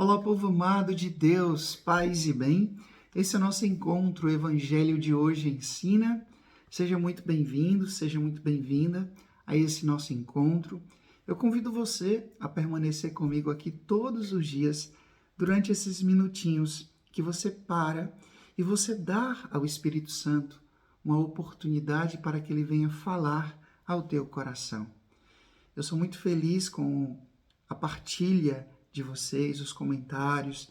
Olá, povo amado de Deus, paz e bem. Esse é o nosso encontro, o Evangelho de hoje ensina. Seja muito bem-vindo, seja muito bem-vinda a esse nosso encontro. Eu convido você a permanecer comigo aqui todos os dias, durante esses minutinhos que você para e você dá ao Espírito Santo uma oportunidade para que ele venha falar ao teu coração. Eu sou muito feliz com a partilha de vocês, os comentários,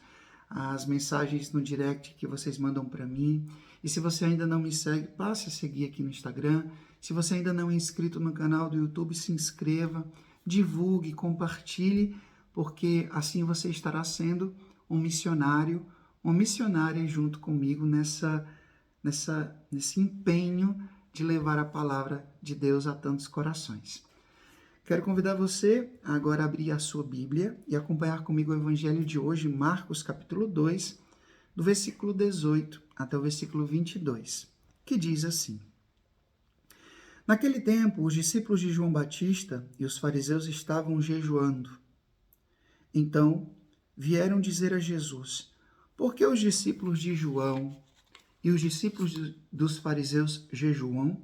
as mensagens no direct que vocês mandam para mim. E se você ainda não me segue, passe a seguir aqui no Instagram. Se você ainda não é inscrito no canal do YouTube, se inscreva, divulgue, compartilhe, porque assim você estará sendo um missionário, uma missionária junto comigo nesse empenho de levar a palavra de Deus a tantos corações. Quero convidar você a agora abrir a sua Bíblia e acompanhar comigo o Evangelho de hoje, Marcos capítulo 2, do versículo 18 até o versículo 22, que diz assim: Naquele tempo, os discípulos de João Batista e os fariseus estavam jejuando. Então, vieram dizer a Jesus: Por que os discípulos de João e os discípulos dos fariseus jejuam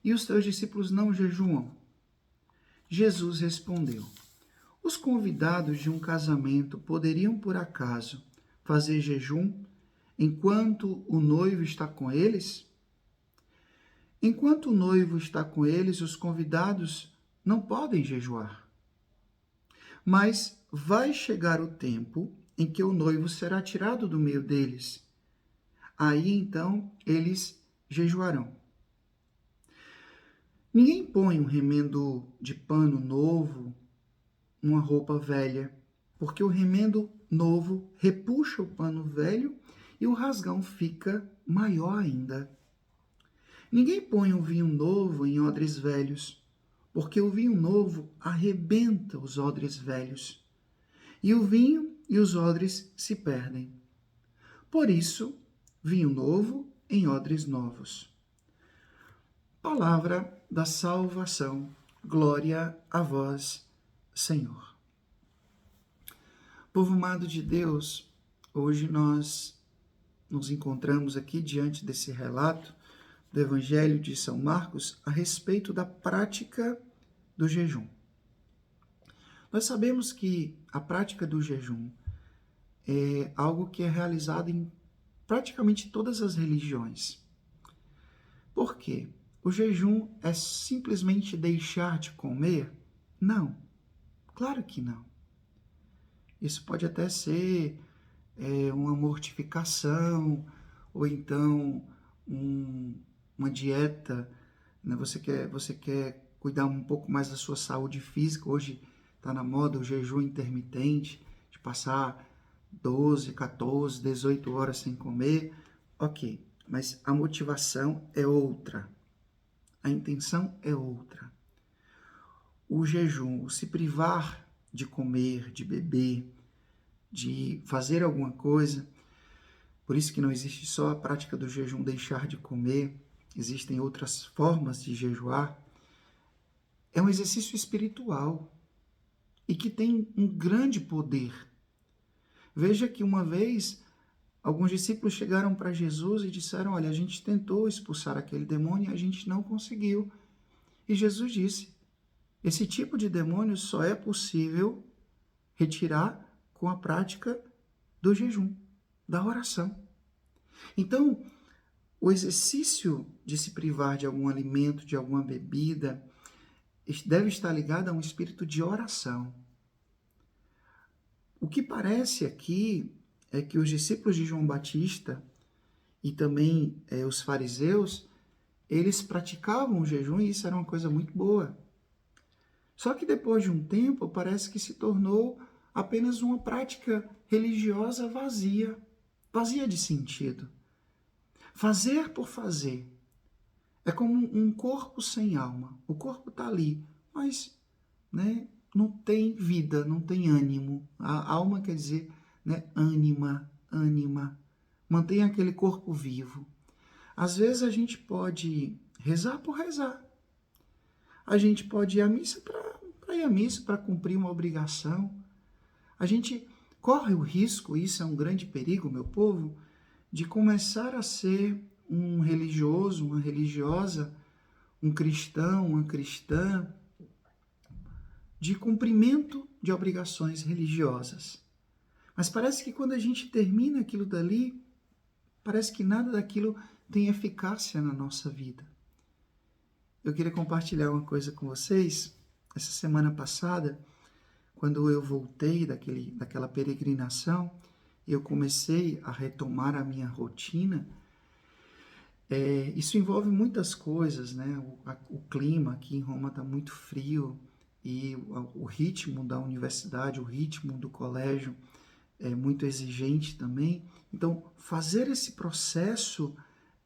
e os teus discípulos não jejuam? Jesus respondeu: Os convidados de um casamento poderiam, por acaso, fazer jejum enquanto o noivo está com eles? Enquanto o noivo está com eles, os convidados não podem jejuar. Mas vai chegar o tempo em que o noivo será tirado do meio deles. Aí então eles jejuarão. Ninguém põe um remendo de pano novo numa roupa velha, porque o remendo novo repuxa o pano velho e o rasgão fica maior ainda. Ninguém põe um vinho novo em odres velhos, porque o vinho novo arrebenta os odres velhos, e o vinho e os odres se perdem. Por isso, vinho novo em odres novos. Palavra da salvação. Glória a vós, Senhor. Povo amado de Deus, hoje nós nos encontramos aqui diante desse relato do Evangelho de São Marcos a respeito da prática do jejum. Nós sabemos que a prática do jejum é algo que é realizado em praticamente todas as religiões. Por quê? O jejum é simplesmente deixar de comer? Não, claro que não. Isso pode até ser uma mortificação, ou então uma dieta, né? Você quer cuidar um pouco mais da sua saúde física. Hoje está na moda o jejum intermitente, de passar 12, 14, 18 horas sem comer. Ok, mas a motivação é outra. A intenção é outra. O jejum, o se privar de comer, de beber, de fazer alguma coisa, por isso que não existe só a prática do jejum deixar de comer, existem outras formas de jejuar, é um exercício espiritual e que tem um grande poder. Veja que uma vez alguns discípulos chegaram para Jesus e disseram: olha, a gente tentou expulsar aquele demônio e a gente não conseguiu. E Jesus disse: esse tipo de demônio só é possível retirar com a prática do jejum, da oração. Então, o exercício de se privar de algum alimento, de alguma bebida, deve estar ligado a um espírito de oração. O que parece aqui é que os discípulos de João Batista e também os fariseus, eles praticavam o jejum e isso era uma coisa muito boa. Só que depois de um tempo, parece que se tornou apenas uma prática religiosa vazia, vazia de sentido. Fazer por fazer. É como um corpo sem alma. O corpo está ali, mas não tem vida, não tem ânimo. A alma quer dizer ânima. Mantém aquele corpo vivo. Às vezes a gente pode rezar por rezar. A gente pode ir à missa para ir à missa, para cumprir uma obrigação. A gente corre o risco, isso é um grande perigo, meu povo, de começar a ser um religioso, uma religiosa, um cristão, uma cristã, de cumprimento de obrigações religiosas. Mas parece que quando a gente termina aquilo dali, parece que nada daquilo tem eficácia na nossa vida. Eu queria compartilhar uma coisa com vocês. Essa semana passada, quando eu voltei daquela peregrinação, eu comecei a retomar a minha rotina. Isso envolve muitas coisas, né? O clima aqui em Roma está muito frio e o ritmo da universidade, o ritmo do colégio é muito exigente também. Então, fazer esse processo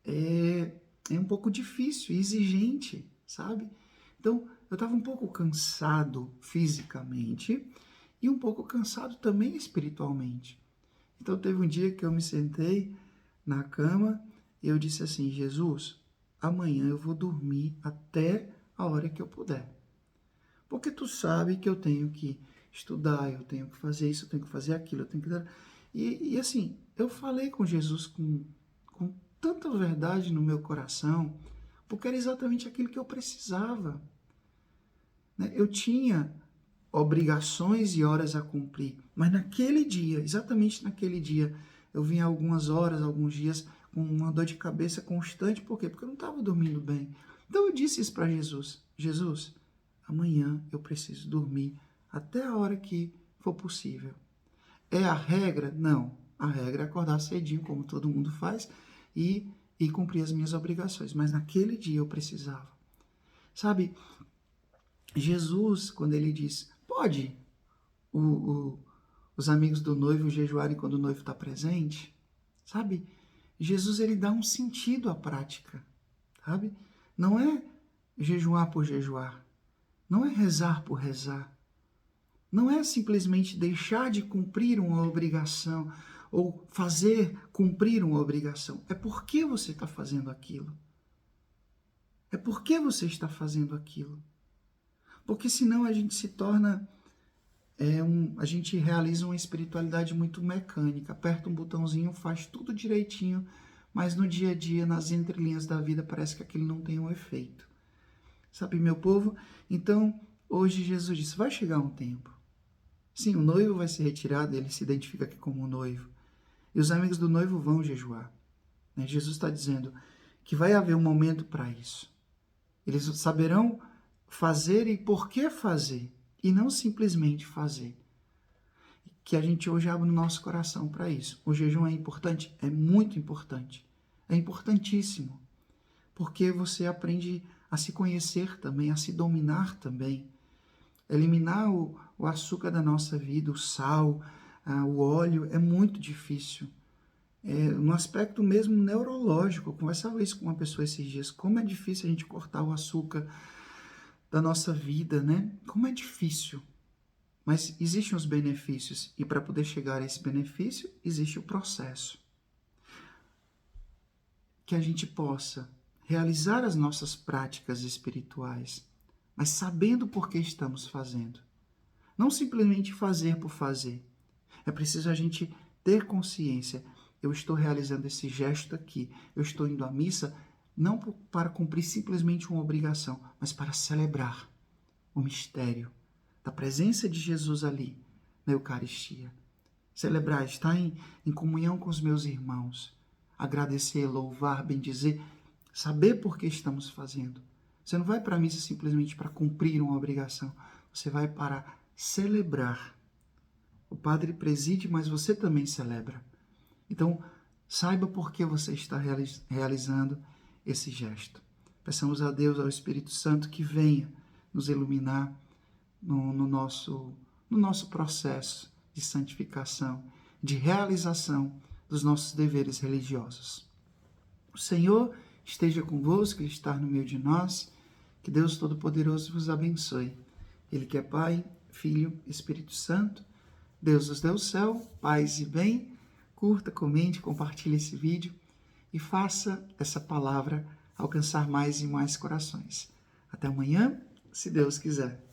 é um pouco difícil, exigente, sabe? Então, eu estava um pouco cansado fisicamente e um pouco cansado também espiritualmente. Então, teve um dia que eu me sentei na cama e eu disse assim: Jesus, amanhã eu vou dormir até a hora que eu puder. Porque tu sabe que eu tenho que estudar, eu tenho que fazer isso, eu tenho que fazer aquilo, eu tenho que... E assim, eu falei com Jesus com tanta verdade no meu coração, porque era exatamente aquilo que eu precisava. Né? Eu tinha obrigações e horas a cumprir, mas naquele dia, exatamente naquele dia, eu vinha algumas horas, alguns dias com uma dor de cabeça constante. Por quê? Porque eu não estava dormindo bem. Então eu disse isso para Jesus: Jesus, amanhã eu preciso dormir até a hora que for possível. É a regra? Não. A regra é acordar cedinho, como todo mundo faz, e cumprir as minhas obrigações. Mas naquele dia eu precisava. Sabe, Jesus, quando ele diz, pode os amigos do noivo jejuarem quando o noivo está presente, sabe? Jesus, ele dá um sentido à prática, sabe? Não é jejuar por jejuar, não é rezar por rezar, não é simplesmente deixar de cumprir uma obrigação ou fazer cumprir uma obrigação. É por que você está fazendo aquilo. É por que você está fazendo aquilo. Porque senão a gente se torna... a gente realiza uma espiritualidade muito mecânica. Aperta um botãozinho, faz tudo direitinho, mas no dia a dia, nas entrelinhas da vida, parece que aquilo não tem um efeito. Sabe, meu povo? Então, hoje Jesus disse, vai chegar um tempo. Sim, o noivo vai ser retirado, ele se identifica aqui como noivo. E os amigos do noivo vão jejuar. Né? Jesus está dizendo que vai haver um momento para isso. Eles saberão fazer e por que fazer, e não simplesmente fazer. Que a gente hoje abre o nosso coração para isso. O jejum é importante? É muito importante. É importantíssimo. Porque você aprende a se conhecer também, a se dominar também. Eliminar o açúcar da nossa vida, o sal, o óleo, é muito difícil. No aspecto mesmo neurológico, eu conversava isso com uma pessoa esses dias, como é difícil a gente cortar o açúcar da nossa vida, né? Como é difícil. Mas existem os benefícios, e para poder chegar a esse benefício, existe o processo. Que a gente possa realizar as nossas práticas espirituais, mas sabendo por que estamos fazendo. Não simplesmente fazer por fazer. É preciso a gente ter consciência. Eu estou realizando esse gesto aqui. Eu estou indo à missa não para cumprir simplesmente uma obrigação, mas para celebrar o mistério da presença de Jesus ali na Eucaristia. Celebrar, estar em comunhão com os meus irmãos. Agradecer, louvar, bendizer, saber por que estamos fazendo. Você não vai para a missa simplesmente para cumprir uma obrigação. Você vai para celebrar. O padre preside, mas você também celebra. Então, saiba por que você está realizando esse gesto. Peçamos a Deus, ao Espírito Santo, que venha nos iluminar no nosso processo de santificação, de realização dos nossos deveres religiosos. O Senhor esteja convosco, Ele está no meio de nós. Que Deus Todo-Poderoso vos abençoe. Ele que é Pai, Filho, Espírito Santo. Deus nos dê o céu, paz e bem. Curta, comente, compartilhe esse vídeo e faça essa palavra alcançar mais e mais corações. Até amanhã, se Deus quiser.